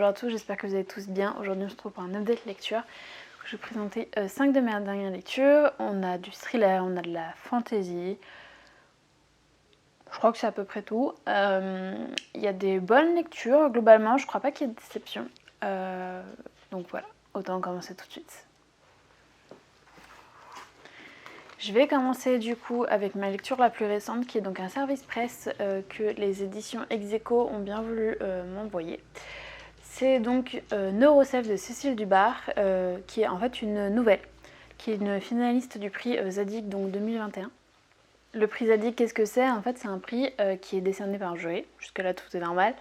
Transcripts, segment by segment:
bonjour à tous, j'espère que vous allez tous bien. Aujourd'hui on se retrouve pour un update lecture. Je vais vous présenter 5 de mes dernières lectures. On a du thriller, on a de la fantasy. Je crois que c'est à peu près tout. Il y a des bonnes lectures globalement, je crois pas qu'il y ait de déception. Donc voilà, autant commencer tout de suite. Je vais commencer du coup avec ma lecture la plus récente qui est donc un service presse que les éditions Execo ont bien voulu m'envoyer. C'est donc Neuroself de Cécile Dubar qui est en fait une nouvelle, qui est une finaliste du prix Zadig donc 2021. Le prix Zadig, qu'est-ce que c'est? En fait c'est un prix qui est décerné par un jury, jusque là tout est normal.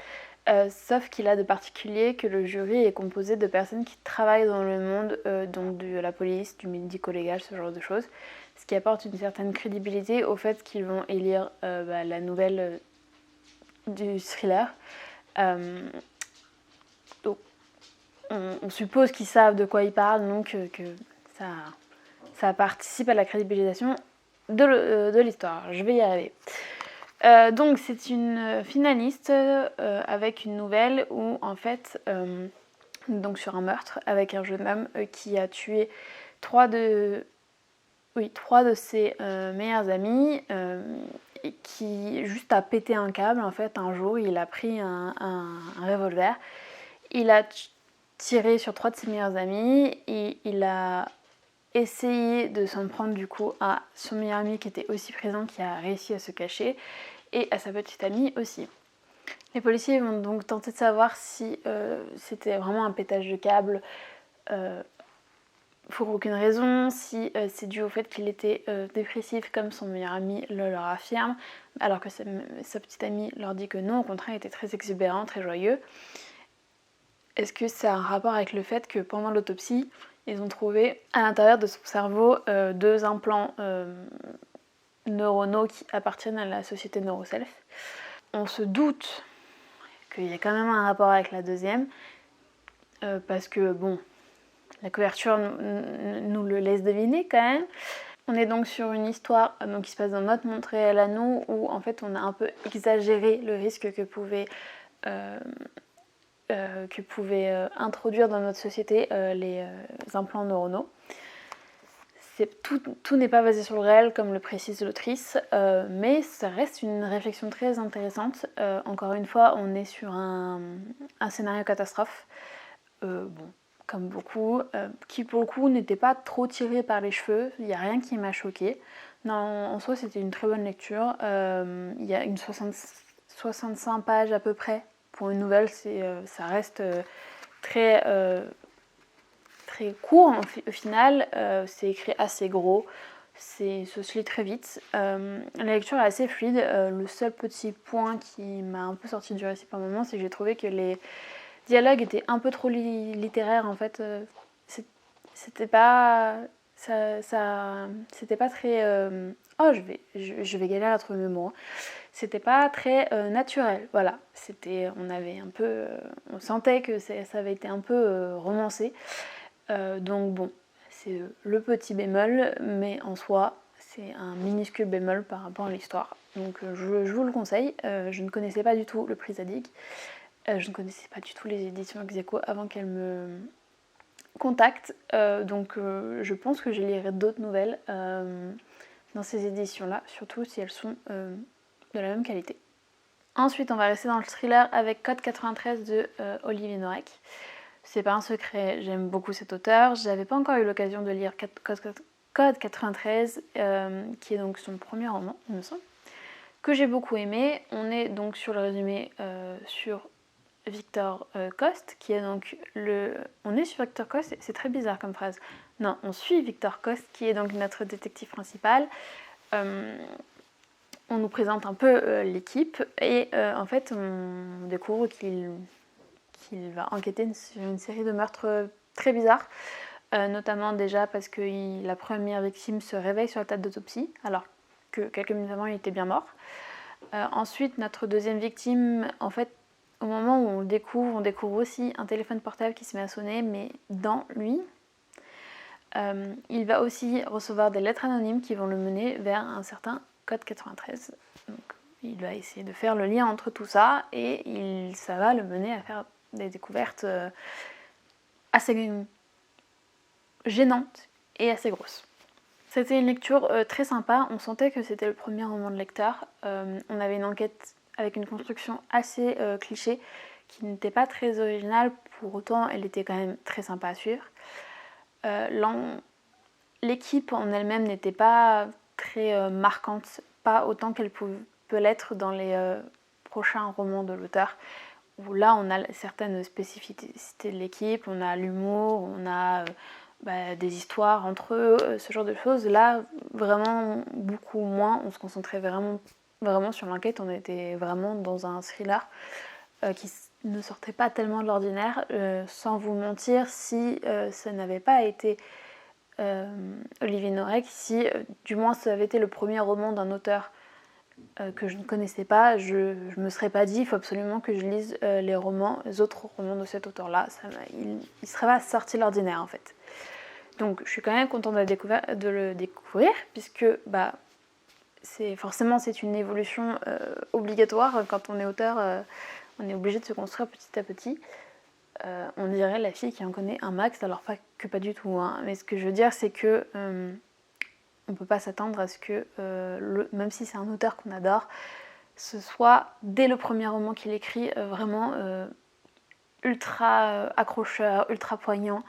Sauf qu'il a de particulier que le jury est composé de personnes qui travaillent dans le monde donc de la police, du médico-légal, ce genre de choses. Ce qui apporte une certaine crédibilité au fait qu'ils vont élire la nouvelle du thriller. Donc, on suppose qu'ils savent de quoi ils parlent, donc que ça participe à la crédibilisation de l'histoire. Je vais y arriver. Donc c'est une finaliste avec une nouvelle où en fait, donc sur un meurtre avec un jeune homme qui a tué trois de ses meilleurs amis et qui juste a pété un câble en fait. Un jour il a pris un revolver, il a tiré sur 3 de ses meilleurs amis et il a essayé de s'en prendre du coup à son meilleur ami qui était aussi présent, qui a réussi à se cacher, et à sa petite amie aussi. Les policiers vont donc tenter de savoir si c'était vraiment un pétage de câble pour aucune raison, si c'est dû au fait qu'il était dépressif comme son meilleur ami le leur affirme, alors que sa petite amie leur dit que non, au contraire il était très exubérant, très joyeux. Est-ce que ça a un rapport avec le fait que pendant l'autopsie, ils ont trouvé à l'intérieur de son cerveau 2 implants neuronaux qui appartiennent à la société Neuroself. On se doute qu'il y a quand même un rapport avec la deuxième, parce que bon, la couverture nous le laisse deviner quand même. On est donc sur une histoire qui se passe dans notre monde réel à nous, où en fait on a un peu exagéré le risque que pouvait introduire dans notre société les implants neuronaux. Tout n'est pas basé sur le réel comme le précise l'autrice, mais ça reste une réflexion très intéressante. Encore une fois, on est sur un scénario catastrophe, comme beaucoup, qui pour le coup n'était pas trop tiré par les cheveux, il n'y a rien qui m'a choqué. Non, en soi c'était une très bonne lecture, il y a une 65 pages à peu près. Pour une nouvelle, ça reste très court au final, c'est écrit assez gros, ça se lit très vite. La lecture est assez fluide. Le seul petit point qui m'a un peu sorti du récit par moment, c'est que j'ai trouvé que les dialogues étaient un peu trop littéraires en fait. C'était pas c'était pas très je vais galérer à trouver mes mots. C'était pas très naturel, voilà. On sentait que ça avait été un peu romancé. Donc bon, c'est le petit bémol, mais en soi, c'est un minuscule bémol par rapport à l'histoire. Donc je vous le conseille. Je ne connaissais pas du tout le prix Zadig. Je ne connaissais pas du tout les éditions Execo avant qu'elles me contactent. Donc je pense que je lirai d'autres nouvelles dans ces éditions-là, surtout si elles sont de la même qualité. Ensuite, on va rester dans le thriller avec Code 93 de Olivier Norek. C'est pas un secret, j'aime beaucoup cet auteur. J'avais pas encore eu l'occasion de lire Code 93, qui est donc son premier roman, il me semble, que j'ai beaucoup aimé. On est donc sur le résumé sur Victor Coste, qui est donc On est sur Victor Coste, c'est très bizarre comme phrase. Non, on suit Victor Coste, qui est donc notre détective principal. On nous présente un peu l'équipe et en fait on découvre qu'il va enquêter sur une série de meurtres très bizarres, notamment déjà parce que la première victime se réveille sur la table d'autopsie alors que quelques minutes avant il était bien mort. Ensuite notre deuxième victime, en fait au moment où on découvre aussi un téléphone portable qui se met à sonner, mais dans lui. Il va aussi recevoir des lettres anonymes qui vont le mener vers un certain Code 93. Donc, il va essayer de faire le lien entre tout ça et ça va le mener à faire des découvertes assez gênantes et assez grosses. C'était une lecture très sympa, on sentait que c'était le premier roman de Lecter. On avait une enquête avec une construction assez cliché, qui n'était pas très originale, pour autant elle était quand même très sympa à suivre. L'équipe en elle-même n'était pas très marquante, pas autant qu'elle peut l'être dans les prochains romans de l'auteur, où là on a certaines spécificités de l'équipe, on a l'humour, on a des histoires entre eux, ce genre de choses. Là, vraiment beaucoup moins, on se concentrait vraiment sur l'enquête, on était vraiment dans un thriller qui ne sortait pas tellement de l'ordinaire. Sans vous mentir, si ça n'avait pas été Olivier Norek, si du moins ça avait été le premier roman d'un auteur que je ne connaissais pas, je me serais pas dit il faut absolument que je lise les autres romans de cet auteur-là. Il serait pas sorti de l'ordinaire en fait. Donc je suis quand même contente de le découvrir, puisque c'est une évolution obligatoire. Quand on est auteur, on est obligé de se construire petit à petit. On dirait la fille qui en connaît un max, alors pas du tout, hein. Mais ce que je veux dire, c'est que on ne peut pas s'attendre à ce que, même si c'est un auteur qu'on adore, ce soit dès le premier roman qu'il écrit vraiment ultra accrocheur, ultra poignant.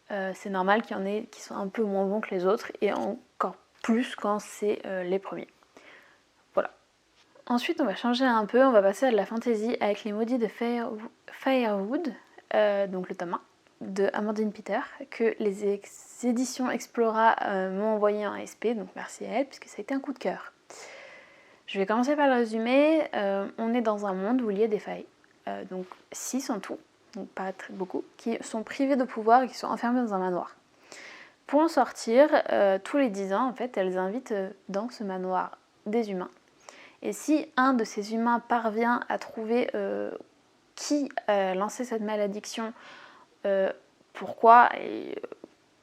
C'est normal qu'il y en ait qui sont un peu moins bons que les autres, et encore plus quand c'est les premiers. Voilà. Ensuite, on va changer un peu, on va passer à de la fantasy avec Les Maudits de Firewood, donc le tome 1 de Amandine Peter, que les éditions Explora m'ont envoyé en SP, donc merci à elle, puisque ça a été un coup de cœur. Je vais commencer par le résumer. On est dans un monde où il y a des failles, donc 6 en tout, donc pas très beaucoup, qui sont privées de pouvoir et qui sont enfermées dans un manoir. Pour en sortir, tous les 10 ans, en fait, elles invitent dans ce manoir des humains. Et si un de ces humains parvient à trouver qui a lancé cette malédiction, pourquoi et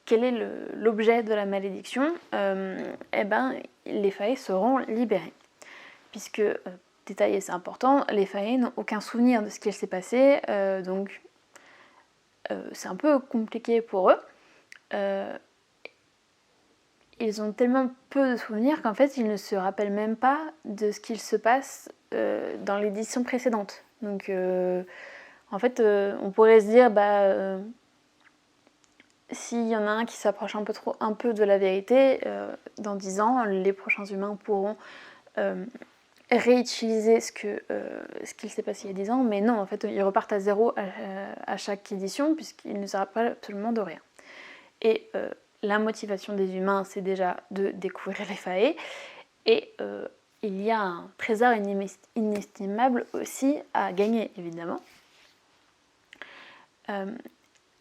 quel est l'objet de la malédiction, les faillis seront libérés. Puisque, détail assez important, les faillis n'ont aucun souvenir de ce qui s'est passé, donc c'est un peu compliqué pour eux. Ils ont tellement peu de souvenirs qu'en fait ils ne se rappellent même pas de ce qu'il se passe dans l'édition précédente. Donc en fait on pourrait se dire s'il y en a un qui s'approche un peu de la vérité, dans 10 ans les prochains humains pourront réutiliser ce qu'il s'est passé il y a 10 ans, mais non, en fait ils repartent à zéro à chaque édition, puisqu'ils ne se rappellent absolument de rien. Et la motivation des humains, c'est déjà de découvrir les faillis, et il y a un trésor inestimable aussi à gagner, évidemment.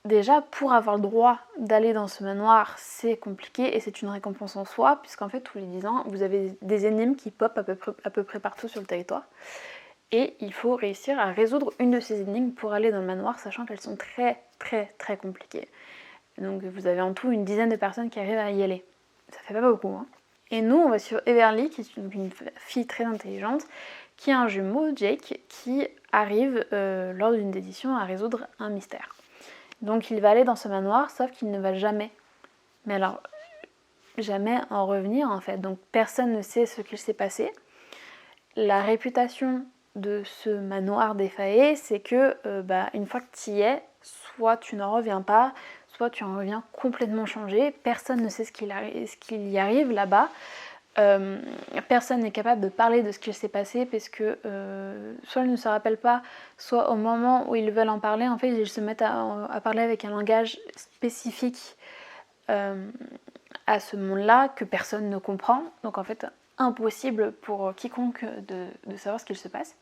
Déjà, pour avoir le droit d'aller dans ce manoir, c'est compliqué et c'est une récompense en soi, puisqu'en fait, tous les 10 ans, vous avez des énigmes qui popent à peu près partout sur le territoire. Et il faut réussir à résoudre une de ces énigmes pour aller dans le manoir, sachant qu'elles sont très très très compliquées. Donc vous avez en tout une dizaine de personnes qui arrivent à y aller. Ça fait pas beaucoup, hein. Et nous, on va sur Everly, qui est une fille très intelligente, qui a un jumeau, Jake, qui arrive lors d'une édition à résoudre un mystère. Donc il va aller dans ce manoir, sauf qu'il ne va jamais, mais alors jamais en revenir en fait. Donc personne ne sait ce qu'il s'est passé. La réputation de ce manoir des faillis, c'est que une fois que tu y es, soit tu n'en reviens pas, soit tu en reviens complètement changé. Personne ne sait ce qu'il y arrive là-bas. Personne n'est capable de parler de ce qu'il s'est passé, parce que soit ils ne se rappellent pas, soit au moment où ils veulent en parler, en fait ils se mettent à parler avec un langage spécifique à ce monde-là que personne ne comprend. Donc en fait impossible pour quiconque de savoir ce qu'il se passe.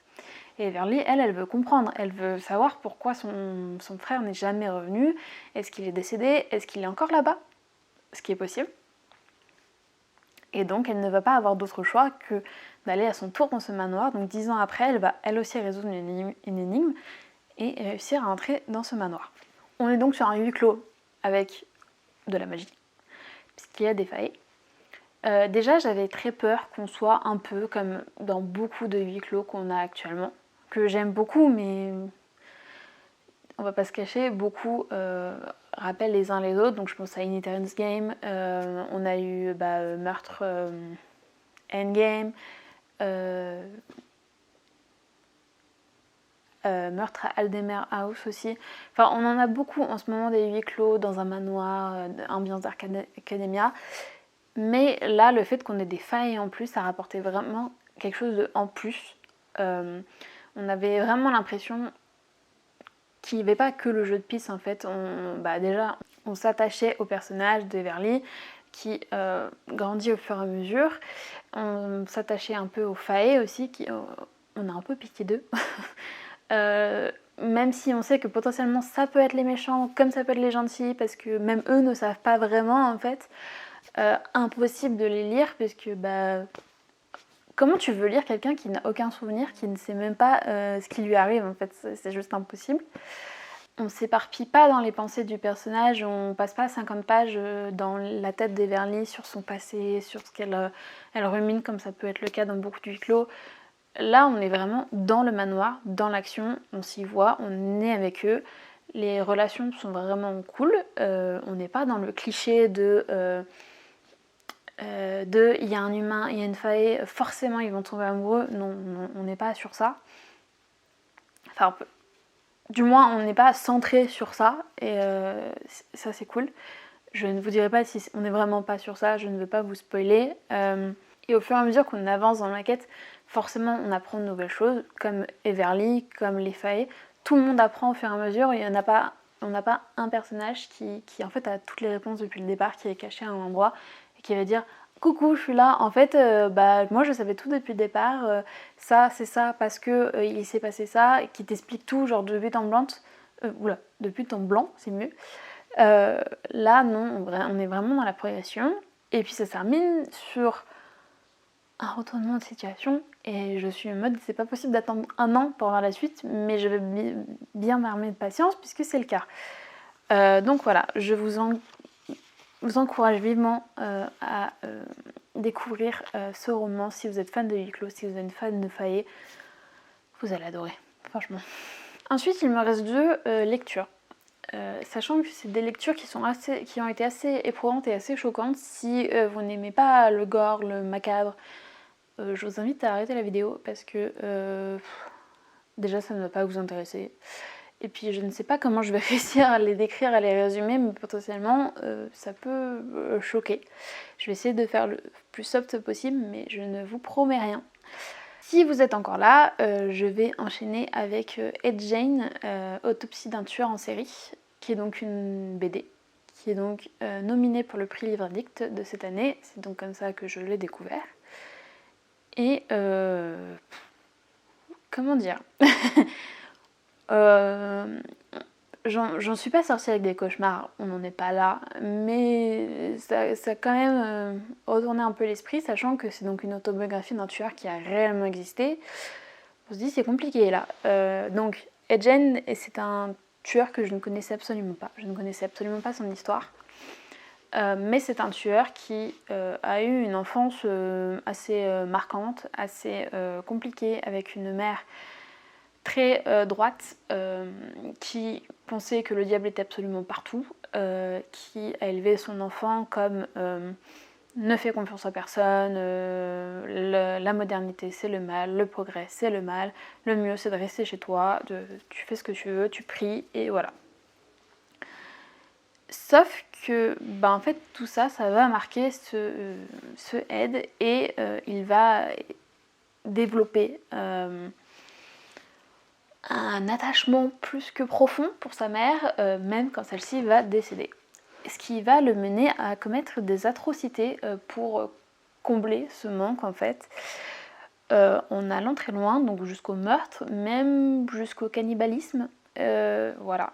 Et Everly, elle veut comprendre, elle veut savoir pourquoi son frère n'est jamais revenu. Est-ce qu'il est décédé? Est-ce qu'il est encore là-bas? Ce qui est possible. Et donc elle ne va pas avoir d'autre choix que d'aller à son tour dans ce manoir. Donc 10 ans après, elle va elle aussi résoudre une énigme et réussir à entrer dans ce manoir. On est donc sur un huis clos avec de la magie, puisqu'il y a des failles. Déjà, j'avais très peur qu'on soit un peu comme dans beaucoup de huis clos qu'on a actuellement, que j'aime beaucoup, mais on va pas se cacher, beaucoup rappellent les uns les autres. Donc je pense à Inheritance Game, on a eu Meurtre Endgame, Meurtre à Aldemer House aussi. Enfin, on en a beaucoup en ce moment des huis clos dans un manoir, ambiance d'Arcademia. Mais là, le fait qu'on ait des failles en plus, ça rapportait vraiment quelque chose de en plus. On avait vraiment l'impression qu'il n'y avait pas que le jeu de piste en fait. Déjà, on s'attachait au personnage d'Everly qui grandit au fur et à mesure. On s'attachait un peu aux failles aussi, on a un peu piqué d'eux. Même si on sait que potentiellement ça peut être les méchants comme ça peut être les gentils, parce que même eux ne savent pas vraiment en fait. Impossible de les lire puisque comment tu veux lire quelqu'un qui n'a aucun souvenir, qui ne sait même pas ce qui lui arrive en fait, c'est juste impossible. On s'éparpille pas dans les pensées du personnage, on passe pas 50 pages dans la tête d'Everly sur son passé, sur ce qu'elle rumine comme ça peut être le cas dans beaucoup de huis clos. Là on est vraiment dans le manoir, dans l'action, on s'y voit, on est avec eux, les relations sont vraiment cool, on n'est pas dans le cliché de il y a un humain, il y a une faille, forcément ils vont tomber amoureux. Non, on n'est pas sur ça. Enfin, du moins, on n'est pas centré sur ça, et ça c'est cool. Je ne vous dirai pas si on n'est vraiment pas sur ça, je ne veux pas vous spoiler. Et au fur et à mesure qu'on avance dans la quête, forcément on apprend de nouvelles choses, comme Everly, comme les failles. Tout le monde apprend au fur et à mesure, on n'a pas un personnage qui en fait a toutes les réponses depuis le départ, qui est caché à un endroit, qui va dire coucou, je suis là, en fait moi je savais tout depuis le départ, ça c'est ça parce que il s'est passé ça, qui t'explique tout genre de but en blanc, de but en blanc c'est mieux. Là non, on est vraiment dans la progression, et puis ça se termine sur un retournement de situation, et je suis en mode c'est pas possible d'attendre un an pour voir la suite, mais je vais bien m'armer de patience puisque c'est le cas. Donc voilà, je vous encourage vivement à découvrir ce roman. Si vous êtes fan de huis clos, si vous êtes fan de faillé, vous allez adorer, franchement. Ensuite, il me reste 2 lectures. Sachant que c'est des lectures qui ont été assez éprouvantes et assez choquantes. Si vous n'aimez pas le gore, le macabre, je vous invite à arrêter la vidéo parce que déjà ça ne va pas vous intéresser. Et puis je ne sais pas comment je vais réussir à les décrire, à les résumer, mais potentiellement ça peut choquer. Je vais essayer de faire le plus soft possible, mais je ne vous promets rien. Si vous êtes encore là, je vais enchaîner avec Ed Jane, Autopsie d'un tueur en série, qui est donc une BD, qui est donc nominée pour le prix Livre Addict de cette année. C'est donc comme ça que je l'ai découvert. Et comment dire j'en suis pas sortie avec des cauchemars, on n'en est pas là, mais ça a quand même retourné un peu l'esprit, sachant que c'est donc une autobiographie d'un tueur qui a réellement existé. On se dit c'est compliqué là. Donc Ed Jane, c'est un tueur que je ne connaissais absolument pas. Je ne connaissais absolument pas son histoire. Mais c'est un tueur qui a eu une enfance assez marquante, assez compliquée, avec une mère très droite, qui pensait que le diable était absolument partout, qui a élevé son enfant comme ne fais confiance à personne, la modernité c'est le mal, le progrès c'est le mal, le mieux c'est de rester chez toi, tu fais ce que tu veux, tu pries et voilà. Sauf que en fait tout ça va marquer ce Ed, et il va développer un attachement plus que profond pour sa mère, même quand celle-ci va décéder. Ce qui va le mener à commettre des atrocités pour combler ce manque en fait, en allant très loin, donc jusqu'au meurtre, même jusqu'au cannibalisme. Voilà,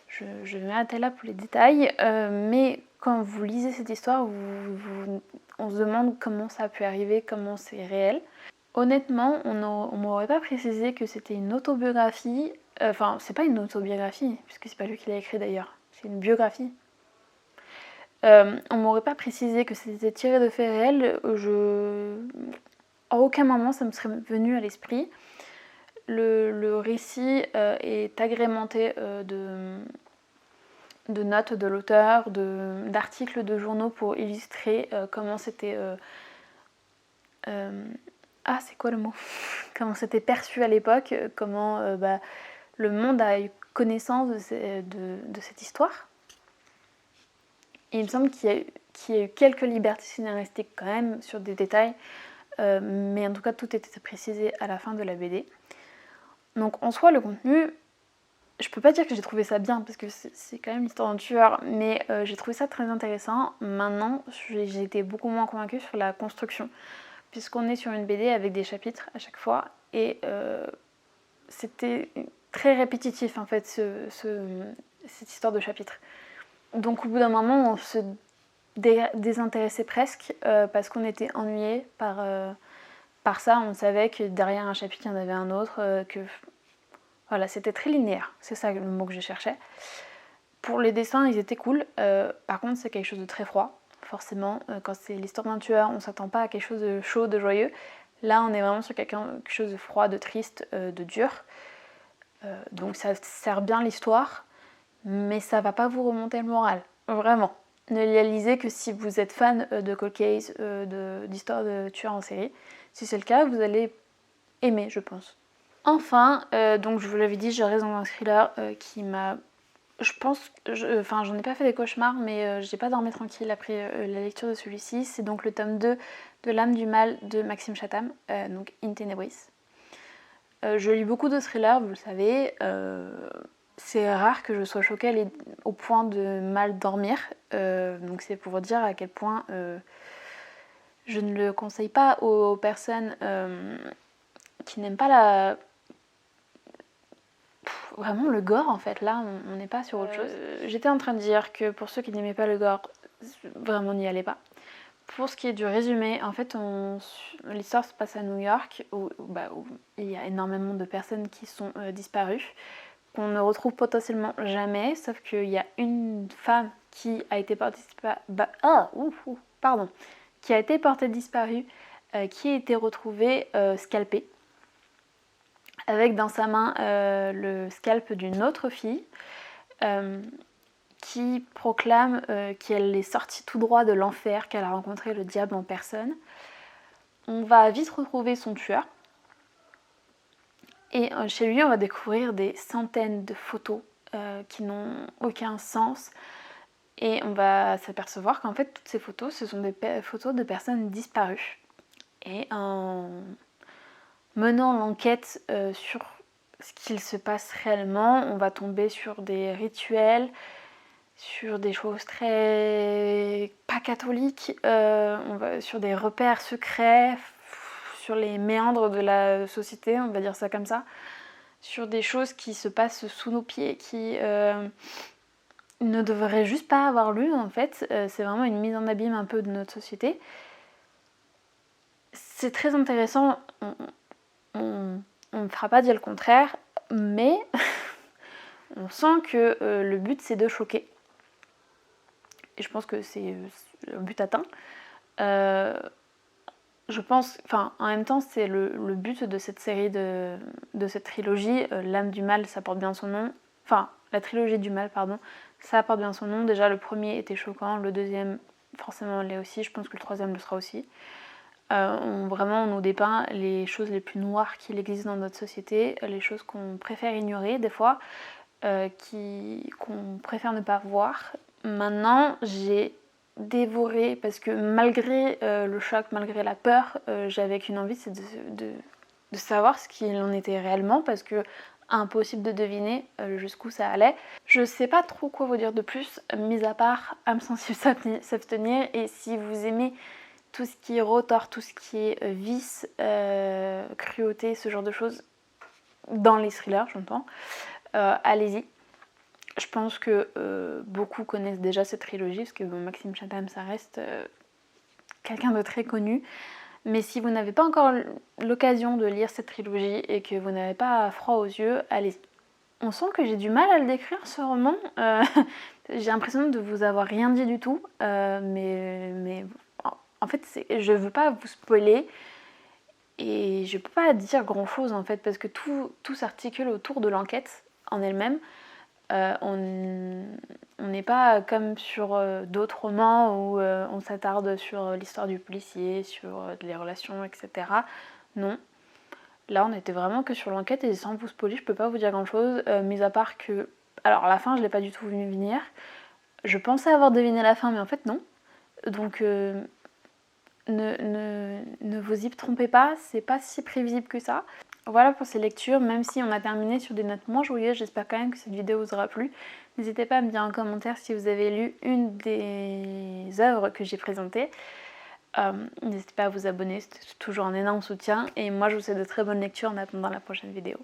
je vais m'arrêter là pour les détails, mais quand vous lisez cette histoire, on se demande comment ça a pu arriver, comment c'est réel. Honnêtement, on m'aurait pas précisé que c'était une autobiographie. Enfin, c'est pas une autobiographie, puisque c'est pas lui qui l'a écrit d'ailleurs. C'est une biographie. On m'aurait pas précisé que c'était tiré de faits réels. À aucun moment ça me serait venu à l'esprit. le récit est agrémenté de notes de l'auteur, d'articles de journaux pour illustrer comment c'était... c'est quoi le mot comment c'était perçu à l'époque, comment le monde a eu connaissance de cette histoire. Et il me semble qu'il y a eu quelques libertés scénaristiques quand même sur des détails, mais en tout cas tout était précisé à la fin de la BD. Donc en soi le contenu, je peux pas dire que j'ai trouvé ça bien parce que c'est quand même l'histoire d'un tueur, mais j'ai trouvé ça très intéressant. Maintenant j'ai été beaucoup moins convaincue sur la construction, puisqu'on est sur une BD avec des chapitres à chaque fois, et c'était très répétitif en fait cette histoire de chapitres. Donc au bout d'un moment on se désintéressait presque parce qu'on était ennuyé par ça. On savait que derrière un chapitre il y en avait un autre, que voilà, c'était très linéaire, c'est ça le mot que je cherchais. Pour les dessins ils étaient cool, par contre c'est quelque chose de très froid. Forcément, quand c'est l'histoire d'un tueur, on ne s'attend pas à quelque chose de chaud, de joyeux. Là, on est vraiment sur quelque chose de froid, de triste, de dur. Donc ça sert bien l'histoire, mais ça va pas vous remonter le moral. Vraiment. Ne la lisez que si vous êtes fan de cold case, d'histoires de tueurs en série. Si c'est le cas, vous allez aimer, je pense. Enfin, donc je vous l'avais dit, je reste dans un thriller qui m'a... Je pense, j'en ai pas fait des cauchemars, mais j'ai pas dormi tranquille après la lecture de celui-ci. C'est donc le tome 2 de L'âme du mal de Maxime Chatham, donc In Tenebris. Je lis beaucoup de thrillers, vous le savez. C'est rare que je sois choquée au point de mal dormir. Donc c'est pour dire à quel point je ne le conseille pas aux personnes qui n'aiment pas vraiment le gore en fait. Là on n'est pas sur autre chose. J'étais en train de dire que pour ceux qui n'aimaient pas le gore, vraiment n'y allez pas. Pour ce qui est du résumé, en fait l'histoire se passe à New York où il y a énormément de personnes qui sont disparues, qu'on ne retrouve potentiellement jamais, sauf qu'il y a une femme qui a été portée disparue, qui a été retrouvée scalpée, avec dans sa main le scalp d'une autre fille, qui proclame qu'elle est sortie tout droit de l'enfer, qu'elle a rencontré le diable en personne. On va vite retrouver son tueur, et chez lui on va découvrir des centaines de photos qui n'ont aucun sens, et on va s'apercevoir qu'en fait toutes ces photos, ce sont des photos de personnes disparues. Et en menant l'enquête sur ce qu'il se passe réellement, on va tomber sur des rituels, sur des choses très pas catholiques, sur des repères secrets, sur les méandres de la société, on va dire ça comme ça, sur des choses qui se passent sous nos pieds, qui ne devraient juste pas avoir lieu en fait. C'est vraiment une mise en abîme un peu de notre société. C'est très intéressant, on ne fera pas dire le contraire, mais on sent que le but c'est de choquer. Et je pense que c'est le but atteint. Je pense, en même temps, c'est le but de cette série, de cette trilogie. L'âme du mal, ça porte bien son nom. Enfin, la trilogie du mal, pardon, ça porte bien son nom. Déjà, le premier était choquant, le deuxième, forcément, l'est aussi. Je pense que le troisième le sera aussi. On nous dépeint les choses les plus noires qu'il existe dans notre société, les choses qu'on préfère ignorer des fois, qu'on préfère ne pas voir. Maintenant, j'ai dévoré, parce que malgré le choc, malgré la peur, j'avais qu'une envie, c'est de savoir ce qu'il en était réellement, parce que impossible de deviner jusqu'où ça allait. Je sais pas trop quoi vous dire de plus, mis à part âme sensible s'abstenir, et si vous aimez tout ce qui est retort, tout ce qui est vice, cruauté, ce genre de choses, dans les thrillers, j'entends, allez-y. Je pense que beaucoup connaissent déjà cette trilogie, parce que Maxime Chatham, ça reste quelqu'un de très connu. Mais si vous n'avez pas encore l'occasion de lire cette trilogie et que vous n'avez pas froid aux yeux, allez-y. On sent que j'ai du mal à le décrire, ce roman. J'ai l'impression de vous avoir rien dit du tout, mais en fait, je veux pas vous spoiler. Et je peux pas dire grand chose en fait parce que tout s'articule autour de l'enquête en elle-même. On n'est pas comme sur d'autres romans où on s'attarde sur l'histoire du policier, sur les relations, etc. Non. Là, on était vraiment que sur l'enquête et sans vous spoiler, je peux pas vous dire grand chose, mis à part que. Alors, la fin, je l'ai pas du tout vu venir. Je pensais avoir deviné la fin, mais en fait, non. Donc, ne vous y trompez pas, c'est pas si prévisible que ça. Voilà pour ces lectures, même si on a terminé sur des notes moins joyeuses, j'espère quand même que cette vidéo vous aura plu. N'hésitez pas à me dire en commentaire si vous avez lu une des œuvres que j'ai présentées. N'hésitez pas à vous abonner, c'est toujours un énorme soutien. Et moi je vous souhaite de très bonnes lectures en attendant la prochaine vidéo.